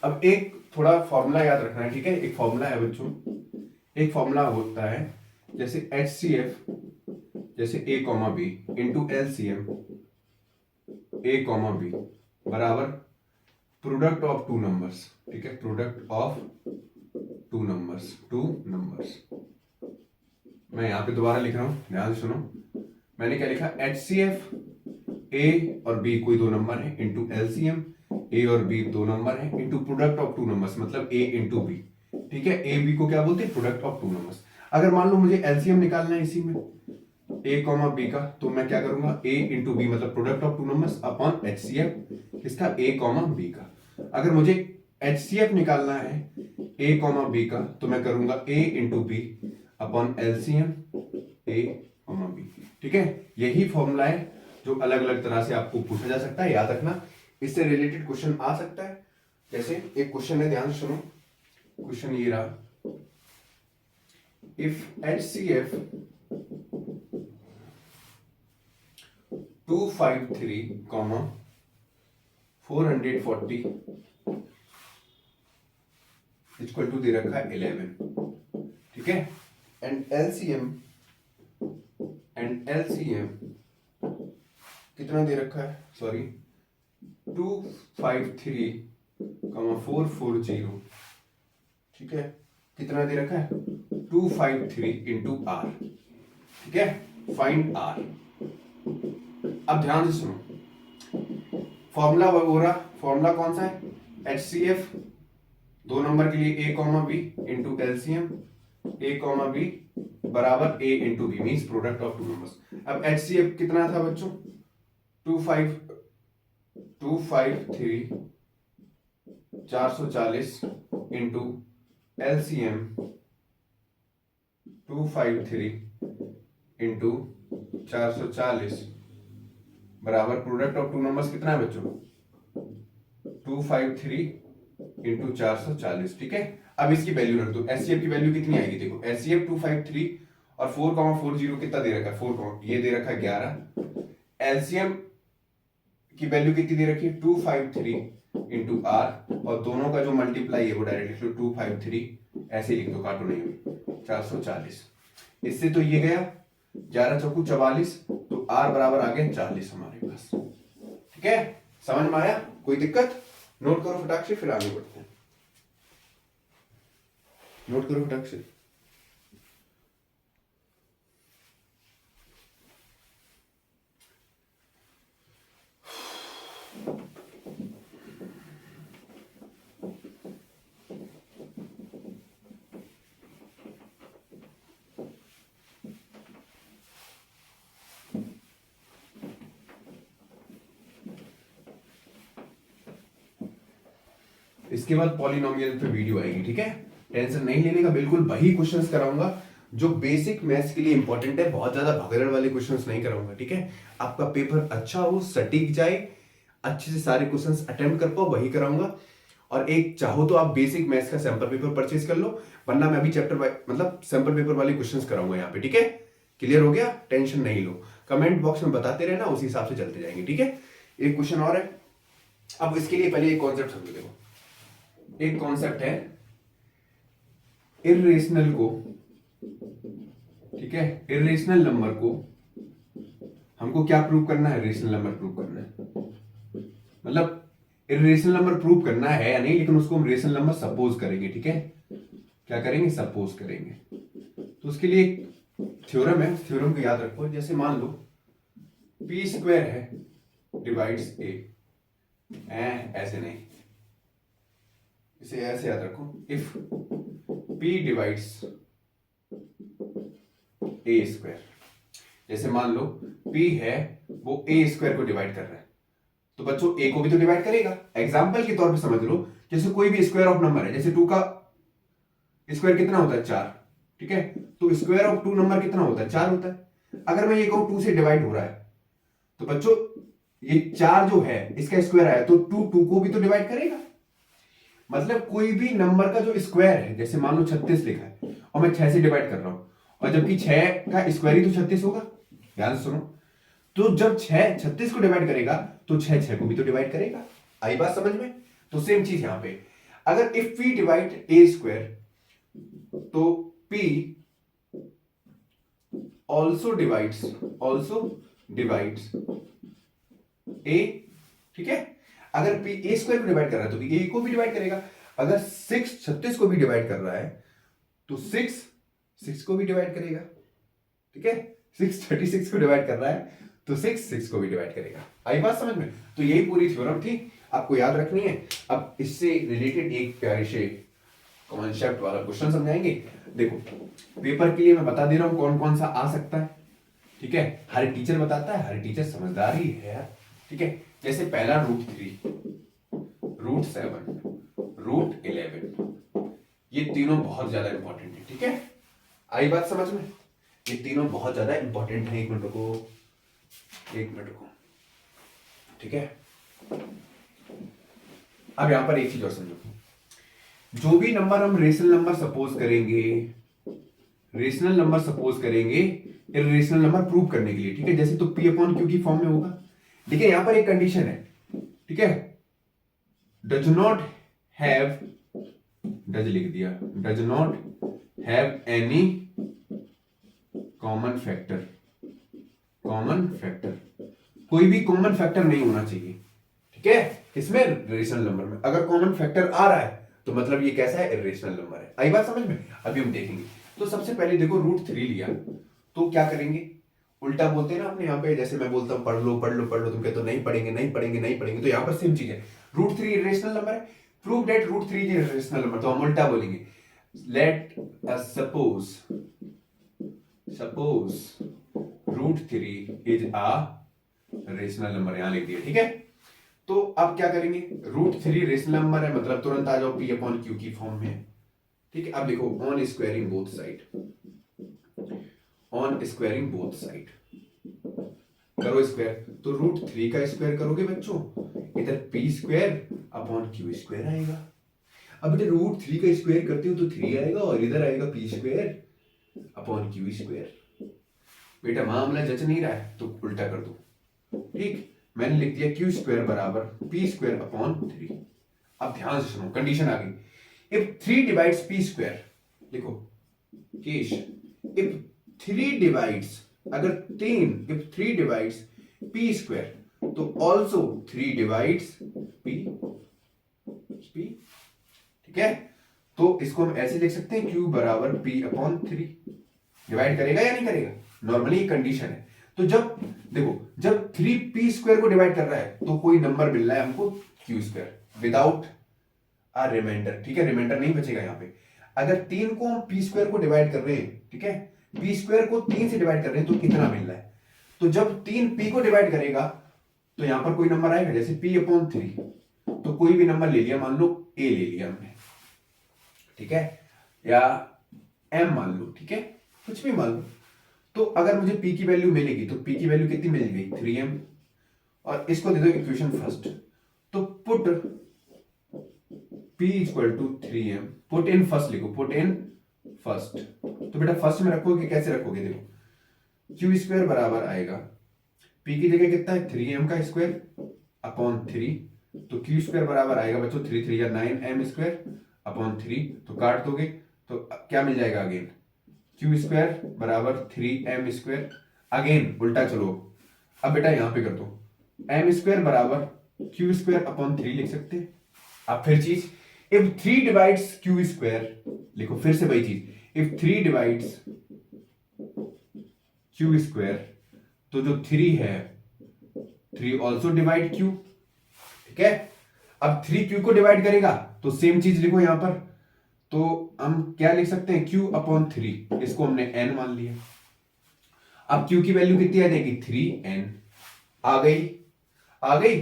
अब एक थोड़ा फॉर्मूला याद रखना है, ठीक है? एक फॉर्मूला है बच्चों, एक फॉर्मूला होता है जैसे HCF जैसे A, B into LCM A, B बराबर प्रोडक्ट ऑफ 2 नंबर्स, ठीक है? Product of 2 numbers. मैं यहां पे दोबारा लिख रहा हूं, ध्यान से सुनो। मैंने क्या लिखा, HCF A और B कोई 2 नंबर है इंटू LCM A और B 2 नंबर है इंटू प्रोडक्ट ऑफ 2 नंबर्स, मतलब A इंटू B, ठीक है? A B को क्या बोलते हैं, प्रोडक्ट ऑफ 2 नंबर्स। अगर मान लो मुझे LCM निकालना है इसी में A, B का, तो मैं क्या करूंगा, A इंटू B मतलब product of 2 numbers upon HCF इसका A, B का। अगर मुझे HCF निकालना है A, B का, तो मैं करूंगा A into B upon LCM A, B, ठीक है? यही फॉर्मूला है जो अलग अलग तरह से आपको पूछा जा सकता है, याद रखना। इससे रिलेटेड क्वेश्चन आ सकता है, जैसे एक क्वेश्चन है, ध्यान सुनो। क्वेश्चन ये रहा, इफ HCF 253, 440 इक्वल टू दे रखा है 11, ठीक है? एंड LCM कितना दे रखा है, सॉरी 253, 440, ठीक है? कितना दे रखा है 253 इंटू R, ठीक है? Find R। अब ध्यान से सुनो, फॉर्मूला हो रहा, फॉर्मूला कौन सा है, HCF 2 नंबर के लिए A, B into LCM A, B बराबर A into B means product of 2 numbers. अब HCF कितना था बच्चों, 253 440 इंटू LCM 253 इंटू 440 बराबर प्रोडक्ट ऑफ 2 नंबर्स कितना है बच्चों, 253 इंटू 440, ठीक है? अब इसकी वैल्यू रख दो, HCF की वैल्यू कितनी आएगी, देखो HCF 253 और 4,40 कितना दे रखा है, 4, ये दे रखा है 11। LCM की वैल्यू कितनी दे रखी है 253 इंटू R, और दोनों का जो मल्टीप्लाई है वो डायरेक्ट लिख लो, 253 ऐसे लिख दो, काटो नहीं, 440। इससे तो ये गया 11 चौकू 44, तो R बराबर आ गया 40 हमारे पास, ठीक है? समझ में आया? कोई दिक्कत? नोट करो फटाक से, फिर आगे बढ़ते हैं। नोट करो फटाक से। इसके बाद पॉलिनोमियल पे वीडियो आएगी, ठीक है? टेंशन नहीं लेने का, बिल्कुल वही क्वेश्चंस कराऊंगा जो बेसिक मैथ्स के लिए इंपॉर्टेंट है, बहुत ज्यादा भगदड़ वाले क्वेश्चंस नहीं कराऊंगा, ठीक है? आपका पेपर अच्छा हो, सटीक जाए, अच्छे से सारे क्वेश्चंस अटेम्प्ट कर पाओ, वही कराऊंगा। और एक चाहो तो आप बेसिक मैथ्स का सैंपल पेपर परचेज कर लो, वरना मैं अभी चैप्टर मतलब सैंपल पेपर वाले क्वेश्चंस कराऊंगा यहाँ पे, ठीक है? क्लियर हो गया? टेंशन नहीं लो, कमेंट बॉक्स में बताते रहना, उसी हिसाब से चलते जाएंगे, ठीक है? एक क्वेश्चन और है। अब इसके लिए पहले एक कॉन्सेप्ट समझो, देखो एक कॉन्सेप्ट है, इर्रेशनल को ठीक है, इरेशनल नंबर को हमको क्या प्रूव करना है, रेशनल नंबर प्रूव करना है, मतलब इरेशनल नंबर प्रूव करना है या नहीं, लेकिन उसको हम रेशनल नंबर सपोज करेंगे। ठीक है, क्या करेंगे, सपोज करेंगे। तो उसके लिए एक थ्योरम है, थ्योरम को याद रखो। जैसे मान लो पी स्क्वायर है डिवाइड्स ए, ऐसे नहीं, इसे ऐसे याद रखो, if P divides A square. जैसे मान लो p है वो ए स्क्वायर को डिवाइड कर रहा है, तो बच्चों a को भी तो डिवाइड करेगा। एग्जांपल के तौर पे समझ लो, जैसे कोई भी स्क्वायर ऑफ नंबर है, जैसे 2 का स्क्वायर कितना होता है, 4। ठीक है, तो स्क्वायर ऑफ 2 नंबर कितना होता है, 4 होता है। अगर मैं ये कहूं 2 से डिवाइड हो रहा है, तो बच्चों ये 4 जो है इसका स्क्वायर आया, तो 2 को भी तो डिवाइड करेगा। मतलब कोई भी नंबर का जो स्क्वायर है, जैसे मान लो 36 लिखा है और मैं 6 से डिवाइड कर रहा हूं, और जबकि 6 का स्क्वायर ही तो 36 होगा। ध्यान से सुनो, तो जब 6 36 को डिवाइड करेगा तो 6 6 को भी तो डिवाइड करेगा। आई बात समझ में? तो सेम चीज यहां पे, अगर if P divide A square, तो पी ऑल्सो डिवाइड्स ए। ठीक है, अगर पी ए स्क्वायर को डिवाइड कर रहा है तो ए को भी डिवाइड करेगा। अगर 6 36 को भी डिवाइड कर रहा है तो 6 6 को भी डिवाइड करेगा। ठीक है, 6 36 को डिवाइड कर रहा है तो 6 6 को भी डिवाइड करेगा। आई बात समझ में? तो यही पूरी थ्योरम थी, आपको याद रखनी है। अब इससे रिलेटेड एक प्यारे से कॉन्सेप्ट वाला क्वेश्चन समझाएंगे। देखो, पेपर के लिए मैं बता दे रहा हूं कौन कौन सा आ सकता है। ठीक है, हर टीचर बताता है, हर टीचर समझदार ही है यार। ठीक है, जैसे पहला √3, √7, √11, ये तीनों बहुत ज्यादा इंपॉर्टेंट है। ठीक है, आई बात समझ में? ये तीनों बहुत ज्यादा इंपॉर्टेंट है। एक मिनट रुको। ठीक है, अब यहां पर एक चीज और समझो, जो भी नंबर हम रेशनल नंबर सपोज करेंगे इरेशनल नंबर प्रूव करने के लिए। ठीक है, जैसे तो P अपॉन Q की फॉर्म में होगा। ठीक है, यहां पर एक कंडीशन है। ठीक है, does not have any common factor, कोई भी कॉमन फैक्टर नहीं होना चाहिए। ठीक है, किसमें, रेशनल नंबर में। अगर कॉमन फैक्टर आ रहा है तो मतलब ये कैसा है, इरेशनल नंबर है। आई बात समझ में? अभी हम देखेंगे। तो सबसे पहले देखो √3 लिया, तो क्या करेंगे, उल्टा बोलते हैं ना अपने यहाँ पे, जैसे मैं बोलता हूँ पढ़ लो, तुम कहते हो नहीं पढ़ेंगे, तो यहाँ पर सेम चीज है। √3 इरेशनल नंबर है, prove that √3 is irrational number, तो हम उल्टा बोलेंगे, let us suppose √3 is a rational number, यहां लिख दिया। ठीक है, तो अब क्या करेंगे, √3 रेशनल नंबर है, मतलब तुरंत आ जाओ P अपॉन Q की फॉर्म में। ठीक है, अब लिखो ऑन स्क्वायरिंग बोथ साइड, करो स्क्वायर, तो √3 का स्क्वायर करोगे बच्चों, इधर P² अपॉन Q² आएगा। अब बेटे √3 का स्क्वायर करते हो तो 3 आएगा, और इधर आएगा P² अपॉन Q²। बेटा मामला जच नहीं रहा है तो उल्टा कर दो। ठीक, मैंने लिख दिया Q² बराबर P² अपॉन 3। अब ध्यान से सुनो, कंडीशन आ गई, इफ 3 डिवाइड्स P², लिखो केश, इफ 3 डिवाइड्स, अगर 3 डिवाइड्स P² तो ऑल्सो 3 डिवाइड्स P। ठीक है, तो इसको हम ऐसे लिख सकते हैं, Q बराबर P अपॉन 3। डिवाइड करेगा या नहीं करेगा, नॉर्मली कंडीशन है। तो जब देखो, जब 3P² को डिवाइड कर रहा है तो कोई नंबर मिल रहा है हमको Q² विदाउट अ रिमाइंडर। ठीक है, रिमाइंडर नहीं बचेगा यहाँ पे। अगर 3 को हम P² को डिवाइड कर रहे हैं, ठीक है, P² को 3 से डिवाइड कर रहे हैं तो कितना मिल रहा है, तो जब 3 P को डिवाइड करेगा तो यहां पर कोई नंबर आएगा, जैसे P अपॉन 3, तो कोई भी नंबर ले लिया, मान लो A ले लिया हमने। ठीक है, या M मान लो, ठीक है, कुछ भी मान लो। तो अगर मुझे P की वैल्यू मिलेगी तो P की वैल्यू कितनी मिल गई, 3M, और इसको दे दो इक्वेशन फर्स्ट, तो put P equal to 3M, put in first लिखो, पुट इन फर्स्ट। तो बेटा फर्स्ट में रखोगे, कैसे रखोगे, देखो Q² बराबर आएगा P की जगह कितना है, 3M का स्क्वायर अपॉन 3, तो Q² बराबर आएगा बच्चों 3 3 9M² अपॉन 3, तो काट दोगे तो क्या मिल जाएगा अगेन क्यू स्क्वायर बराबर 3m स्क्वायर। अगेन उल्टा चलो, अब बेटा यहां पे कर दो, m स्क्वायर बराबर क्यू स्क्वायर अपॉन 3 लिख सकते हैं। अब फिर चीज, इफ 3 डिवाइड्स क्यू स्क्वायर, लिखो फिर से वही चीज, इफ 3 डिवाइड्स क्यू स्क्वायर, तो जो 3 है 3 ऑल्सो डिवाइड क्यू, ठीक है। अब 3 क्यू को डिवाइड करेगा तो सेम चीज लिखो यहां पर, तो हम क्या लिख सकते हैं, q अपॉन 3, इसको हमने n मान लिया। अब q की वैल्यू कितनी आ जाएगी, 3n। आ गई।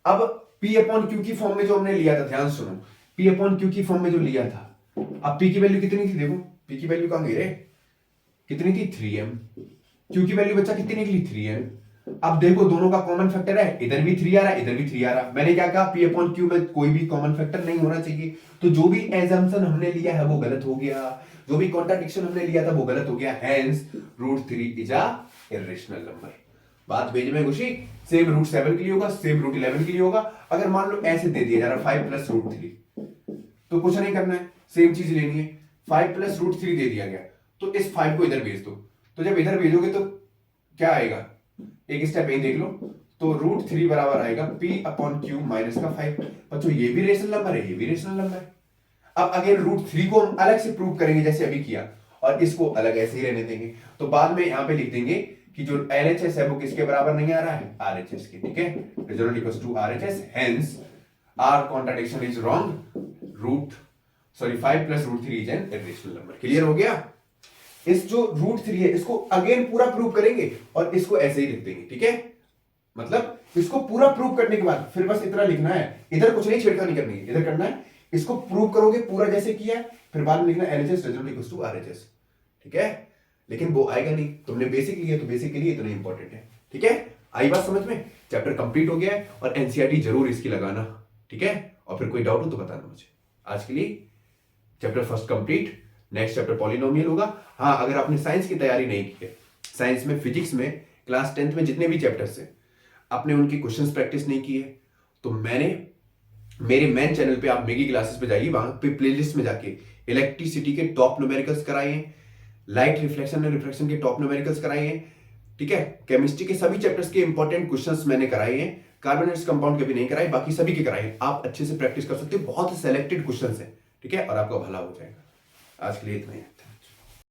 अब p अपॉन q की फॉर्म में जो हमने लिया था, ध्यान सुनो, p अपॉन q की फॉर्म में जो लिया था, अब p की वैल्यू कितनी थी, देखो p की वैल्यू कहां गई रे, कितनी थी, 3m। q की वैल्यू बच्चा कितनी निकली, 3n। अब देखो दोनों का कॉमन फैक्टर है, इधर भी 3 आ रहा है, इधर भी 3 आ रहा है। मैंने क्या कहा, p अपॉन q में कोई भी कॉमन फैक्टर नहीं होना चाहिए, तो जो भी एजम्पशन हमने लिया है वो गलत हो गया, जो भी कॉन्ट्राडिक्शन हमने लिया था वो गलत हो गया। Hence √3 is a irrational number. बात भेज में खुशी, सेम √7 के लिए होगा, सेम √11 के लिए होगा। अगर मान लो ऐसे दे दिया जा रहा 5 प्लस √3, तो कुछ नहीं करना है, सेम चीज लेनी है, 5 प्लस √3 दे दिया गया, तो इस 5 को इधर भेज दो। तो जब इधर भेजोगे तो क्या आएगा, एक स्टेप यही देख लो, तो √3 बराबर आएगा p अपॉन क्यू माइनस का 5। बच्चों ये भी रेशनल नंबर है, ये भी रेशनल नंबर है। अब अगेन √3 को हम अलग से प्रूव करेंगे जैसे अभी किया, और इसको अलग ऐसे ही रहने देंगे। तो बाद में यहां पे लिख देंगे कि जो LHS है वो किसके बराबर नहीं आ रहा है, RHS के, ठीक है। Result equals to RHS, hence our contradiction is wrong, 5 plus √3 is an irrational number. Clear हो गया। इस जो √3 है इसको अगेन पूरा प्रूव करेंगे और इसको ऐसे ही लिख देंगे, ठीक है। मतलब इसको पूरा प्रूव करने के बाद फिर बस इतना लिखना है, इधर कुछ नहीं छेड़खानी करनी है, इधर करना है, इसको प्रूव करोगे पूरा जैसे किया है, फिर बाद में लिखना LHS result equals to RHS, ठीक है। लेकिन वो आएगा नहीं, तुमने बेसिक लिया तो बेसिक के लिए इतना इंपॉर्टेंट है, ठीक है। आई बात समझ में, चैप्टर कंप्लीट हो गया है, और एनसीईआरटी जरूर इसकी लगाना, ठीक है। और फिर कोई डाउट हो तो बताना मुझे। आज के लिए chapter first complete, next chapter polynomial होगा। हाँ, अगर आपने साइंस की तैयारी नहीं की है, साइंस में फिजिक्स में क्लास 10th में जितने भी चैप्टर्स हैं आपने उनकी क्वेश्चंस प्रैक्टिस नहीं की है, तो मेरे मेन चैनल पे आप मेगी क्लासेस पे जाइए, वहां पे प्लेलिस्ट में जाके इलेक्ट्रिसिटी के टॉप न्यूमेरिकल्स कराए हैं, लाइट रिफ्लेक्शन एंड रिफ्रैक्शन के टॉप न्यूमेरिकल्स कराए हैं, ठीक है। केमिस्ट्री के सभी चैप्टर्स के इंपॉर्टेंट क्वेश्चंस मैंने कराए हैं, कार्बोनेट्स कंपाउंड के भी नहीं कराए, बाकी सभी के कराए हैं। आप अच्छे से प्रैक्टिस कर सकते हो, बहुत सेलेक्टेड क्वेश्चंस हैं, ठीक है, और आपका भला हो जाएगा। आज के लिए इतना ही।